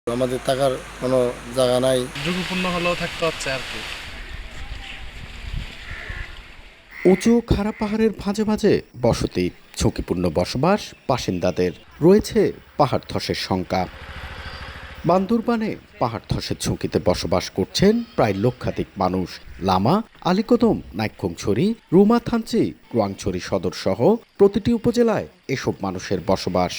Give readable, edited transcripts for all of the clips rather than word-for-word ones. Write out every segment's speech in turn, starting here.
আমাদের থাকার কোনো জায়গা নাই। ঝুঁকিপূর্ণ হলেও থাকতে হচ্ছে আর কি। উঁচু খাড়া পাহাড়ের ভাঁজে ভাঁজে বসতি, ঝুঁকিপূর্ণ বসবাস বাসিন্দাদের, রয়েছে পাহাড় ধসের শঙ্কা। বান্দরবানে পাহাড় ধসের ঝুঁকিতে বসবাস করছেন প্রায় লক্ষাধিক মানুষ। লামা, আলীকদম, নাইক্ষ্যংছড়ি, রুমাথানচি, রোয়াংছড়ি সদর সহ প্রতিটি উপজেলায় এসব মানুষের বসবাস।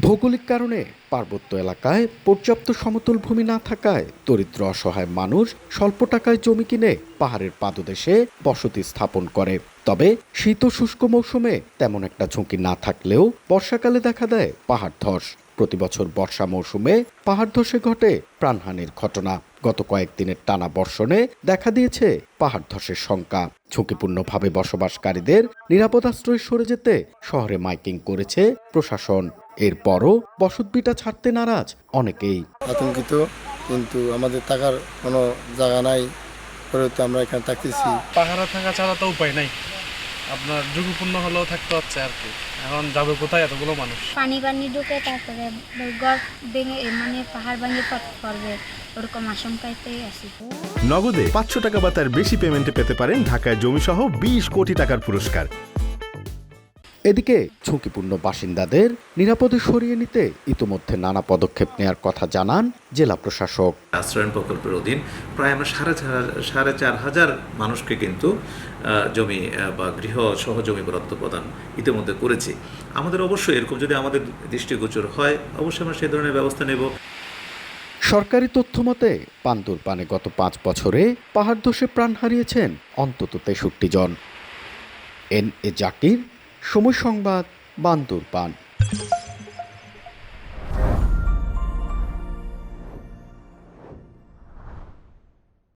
ভৌগোলিক কারণে পার্বত্য এলাকায় পর্যাপ্ত সমতল ভূমি না থাকায় দরিদ্র অসহায় মানুষ স্বল্প টাকায় জমি কিনে পাহাড়ের পাদদেশে বসতি স্থাপন করে। তবে শীত ও শুষ্ক মৌসুমে তেমন একটা ঝুঁকি না থাকলেও বর্ষাকালে দেখা দেয় পাহাড় ধস। প্রতি বছর বর্ষা মৌসুমে পাহাড় ধসে ঘটে প্রাণহানির ঘটনা। গত কয়েকদিনের টানা বর্ষণে দেখা দিয়েছে পাহাড় ধসের শঙ্কা। ঝুঁকিপূর্ণভাবে বসবাসকারীদের নিরাপদ আশ্রয়ে সরে যেতে শহরে মাইকিং করেছে প্রশাসন। এরপরও বসতভিটা ছাড়তে নারাজ অনেকেই। আতঙ্কিত, কিন্তু আমাদের থাকার কোনো জায়গা নাই, পরে তো আমরা এখানে থাকতেছি। পাহাড়ে থাকা ছাড়া তো উপায় নাই, আপনার ঝুঁকিপূর্ণ হলেও থাকতে হচ্ছে আর কি। এখন যাবে কোথায় এতগুলো মানুষ? পানি ঢুকে তারপরে ঘর ভেঙে পাহাড় ভেঙে পড়বে, ওরকম আশঙ্কাতেই আছি। নগদে 500 টাকা বা তার বেশি পেমেন্টে পেতে পারেন ঢাকায় জমিসহ 20 কোটি টাকার পুরস্কার। এদিকে ঝুঁকিপূর্ণ বাসিন্দাদের নিরাপদে সরিয়ে নিতে ইতোমধ্যে নানা পদক্ষেপ নেওয়ার কথা জানান জেলা প্রশাসক। আশ্রয়ণ প্রকল্পের অধীন প্রায় আমরা 4,500 মানুষকে কিন্তু জমি বা গৃহ সহ জমি বরাদ্দ প্রদান ইতিমধ্যে করেছি। আমাদের অবশ্যই এরকম যদি আমাদের দৃষ্টিগোচর হয়, অবশ্যই আমরা সেই ধরনের ব্যবস্থা নেব। সরকারি তথ্য মতে বান্দরবানে গত 5 বছরে পাহাড় ধসে প্রাণ হারিয়েছেন অন্তত 63 জন। এন এ জাকির, সময় সংবাদ, বান্দরবান।